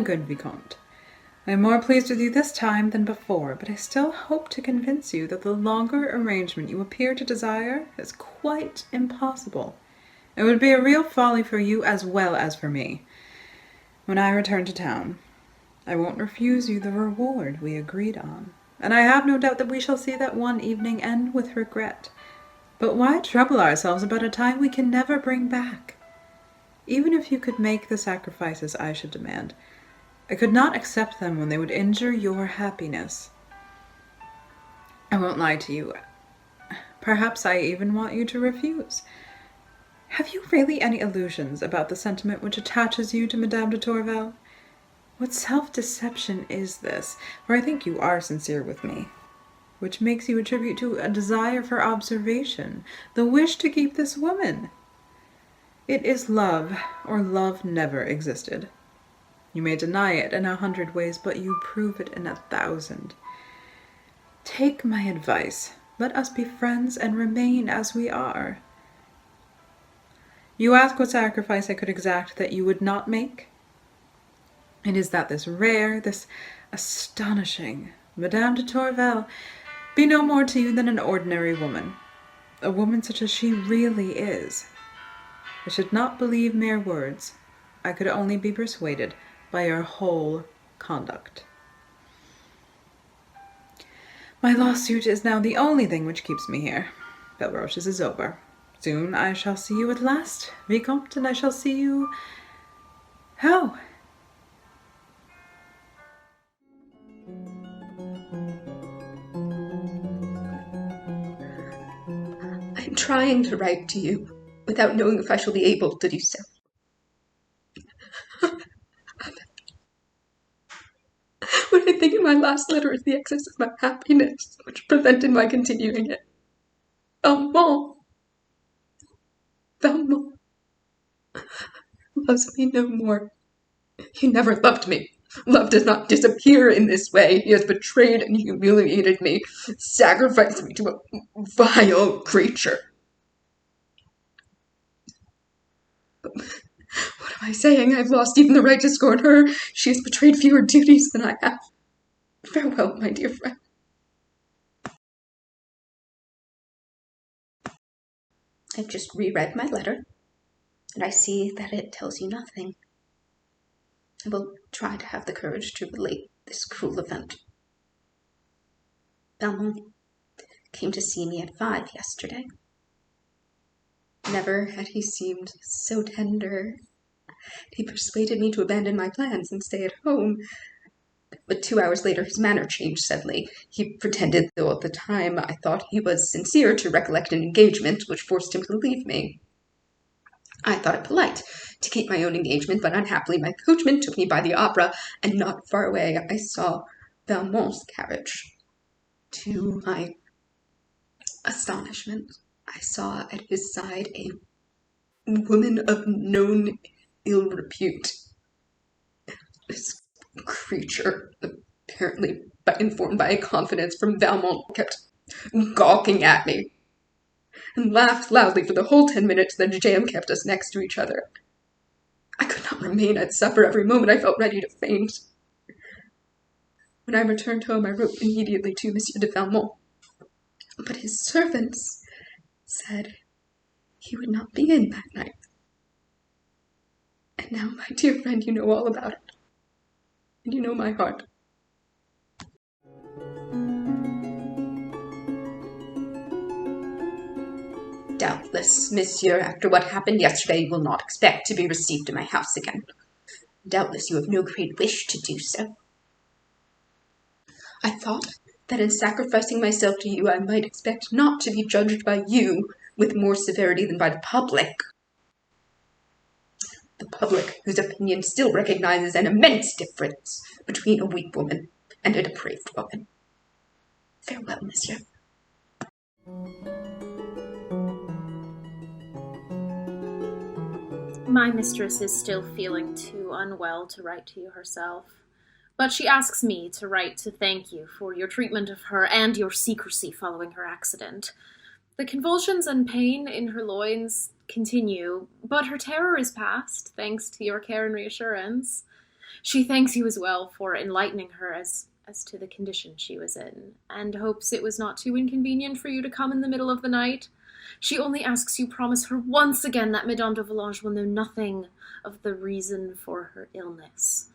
than good, Vicomte. I am more pleased with you this time than before, but I still hope to convince you that the longer arrangement you appear to desire is quite impossible. It would be a real folly for you as well as for me. When I return to town, I won't refuse you the reward we agreed on, and I have no doubt that we shall see that one evening end with regret. But why trouble ourselves about a time we can never bring back? Even if you could make the sacrifices I should demand, I could not accept them when they would injure your happiness. I won't lie to you. Perhaps I even want you to refuse. Have you really any illusions about the sentiment which attaches you to Madame de Tourvel? What self-deception is this, for I think you are sincere with me, which makes you attribute to a desire for observation, the wish to keep this woman? It is love, or love never existed. You may deny it in 100 ways, but you prove it in 1,000. Take my advice. Let us be friends and remain as we are. You ask what sacrifice I could exact that you would not make? It is that this rare, this astonishing Madame de Tourvel be no more to you than an ordinary woman, a woman such as she really is. I should not believe mere words. I could only be persuaded by your whole conduct. My lawsuit is now the only thing which keeps me here. Belroche's is over. Soon I shall see you at last, Vicomte, and I shall see you... How? I'm trying to write to you without knowing if I shall be able to do so. What I think in my last letter is the excess of my happiness which prevented my continuing it. Valmont loves me no more. He never loved me. Love does not disappear in this way. He has betrayed and humiliated me, sacrificed me to a vile creature. But what am I saying? I've lost even the right to scorn her. She has betrayed fewer duties than I have. Farewell, my dear friend. I've just reread my letter, and I see that it tells you nothing. I will try to have the courage to relate this cruel event. Valmont came to see me at 5 yesterday. Never had he seemed so tender. He persuaded me to abandon my plans and stay at home. But 2 hours later his manner changed suddenly. He pretended, though at the time I thought he was sincere, to recollect an engagement which forced him to leave me. I thought it polite to keep my own engagement, but unhappily my coachman took me by the opera, and not far away I saw Valmont's carriage. To my astonishment, I saw at his side a woman of known ill repute. This creature, apparently informed by a confidence from Valmont, kept gawking at me, and laughed loudly for the whole 10 minutes that jam kept us next to each other. I could not remain at supper. Every moment I felt ready to faint. When I returned home, I wrote immediately to Monsieur de Valmont, but his servants said he would not be in that night. And now, my dear friend, you know all about it, and you know my heart. Doubtless, monsieur, after what happened yesterday, you will not expect to be received in my house again. Doubtless you have no great wish to do so. I thought that in sacrificing myself to you, I might expect not to be judged by you with more severity than by the public. The public, whose opinion still recognizes an immense difference between a weak woman and a depraved woman. Farewell, monsieur. My mistress is still feeling too unwell to write to you herself, but she asks me to write to thank you for your treatment of her and your secrecy following her accident. The convulsions and pain in her loins continue, but her terror is past, thanks to your care and reassurance. She thanks you as well for enlightening her as to the condition she was in, and hopes it was not too inconvenient for you to come in the middle of the night. She only asks you promise her once again that Madame de Volanges will know nothing of the reason for her illness.